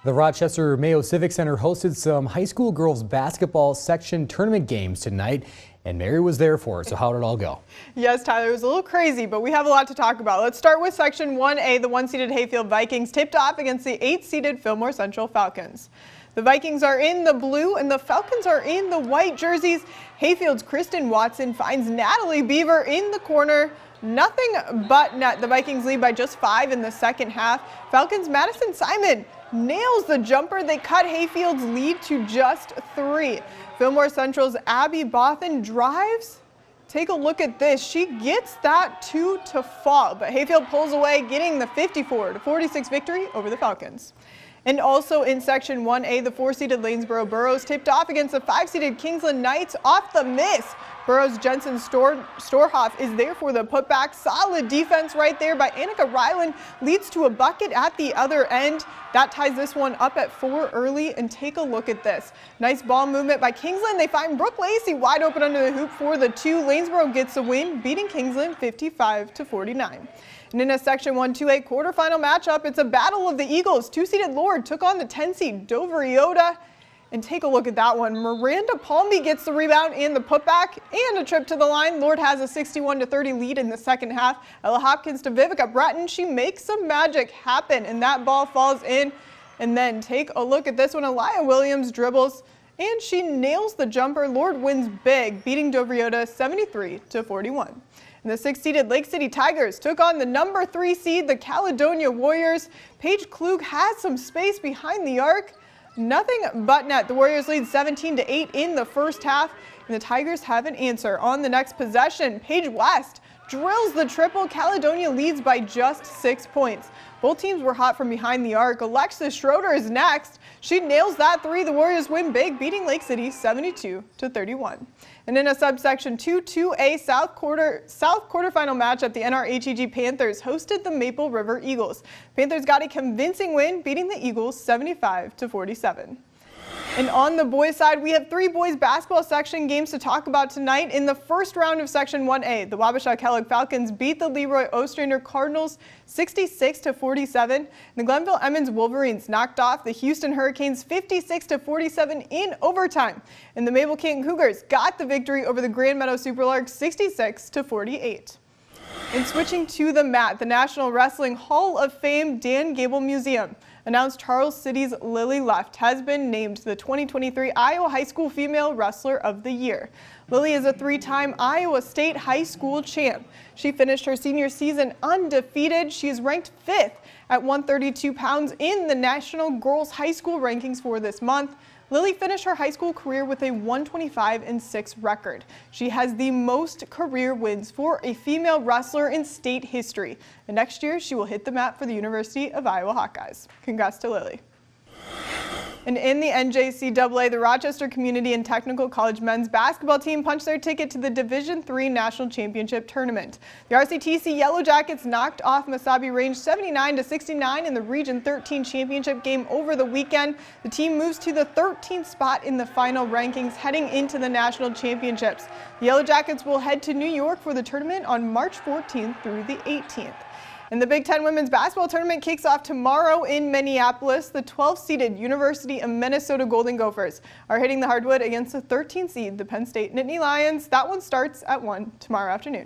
The Rochester Mayo Civic Center hosted some high school girls basketball section tournament games tonight, and Mary was there for it. So how did it all go? Yes, Tyler, it was a little crazy, but we have a lot to talk about. Let's start with Section 1A. The 1-seeded Hayfield Vikings tipped off against the 8-seeded Fillmore Central Falcons. The Vikings are in the blue and the Falcons are in the white jerseys. Hayfield's Kristen Watson finds Natalie Beaver in the corner. Nothing but net. The Vikings lead by just 5 in the second half. Falcons' Madison Simon nails the jumper. They cut Hayfield's lead to just 3. Fillmore Central's Abby Bothan drives. Take a look at this. She gets that 2 to fall, but Hayfield pulls away, getting the 54-46 victory over the Falcons. And also in Section 1A, the 4-seeded Lanesboro Burros tipped off against the 5-seeded Kingsland Knights off the miss. Burros' Jensen Storhoff is there for the putback. Solid defense right there by Annika Ryland leads to a bucket at the other end. That ties this one up at 4 early, and take a look at this. Nice ball movement by Kingsland. They find Brooke Lacey wide open under the hoop for the 2. Lanesboro gets a win, beating Kingsland 55-49. And in a Section 1-2A quarterfinal matchup, it's a battle of the Eagles. 2-seeded Lord took on the 10-seed Dover Iota. And take a look at that one. Miranda Palmy gets the rebound and the putback and a trip to the line. Lord has a 61-30 lead in the second half. Ella Hopkins to Vivica Breton. She makes some magic happen, and that ball falls in. And then take a look at this one. Elia Williams dribbles, and she nails the jumper. Lord wins big, beating Dover Iota 73-41. And the 6-seeded Lake City Tigers took on the number 3 seed, the Caledonia Warriors. Paige Klug has some space behind the arc. Nothing but net. The Warriors lead 17-8 in the first half, and the Tigers have an answer on the next possession. Paige West drills the triple. Caledonia leads by just 6 points. Both teams were hot from behind the arc. Alexis Schroeder is next. She nails that 3. The Warriors win big, beating Lake City 72-31. And in a subsection 2-2A South quarterfinal matchup, the NRHEG Panthers hosted the Maple River Eagles. Panthers got a convincing win, beating the Eagles 75-47. And on the boys' side, we have 3 boys basketball section games to talk about tonight. In the first round of Section 1A, the Wabasha Kellogg Falcons beat the Leroy Ostrander Cardinals 66-47. The Glenville Emmons Wolverines knocked off the Houston Hurricanes 56-47 in overtime. And the Mabel Canton Cougars got the victory over the Grand Meadow Superlarks 66-48. And switching to the mat, the National Wrestling Hall of Fame Dan Gable Museum announced Charles City's Lily Left has been named the 2023 Iowa High School Female Wrestler of the Year. Lily is a 3-time Iowa State High School champ. She finished her senior season undefeated. She is ranked 5th at 132 pounds in the National Girls High School rankings for this month. Lily finished her high school career with a 125-6 record. She has the most career wins for a female wrestler in state history. And next year, she will hit the mat for the University of Iowa Hawkeyes. Congrats to Lily. And in the NJCAA, the Rochester Community and Technical College men's basketball team punched their ticket to the Division III National Championship Tournament. The RCTC Yellow Jackets knocked off Mesabi Range 79-69 in the Region 13 championship game over the weekend. The team moves to the 13th spot in the final rankings heading into the national championships. The Yellow Jackets will head to New York for the tournament on March 14th through the 18th. And the Big Ten Women's Basketball Tournament kicks off tomorrow in Minneapolis. The 12th-seeded University of Minnesota Golden Gophers are hitting the hardwood against the 13th seed, the Penn State Nittany Lions. That one starts at 1 tomorrow afternoon.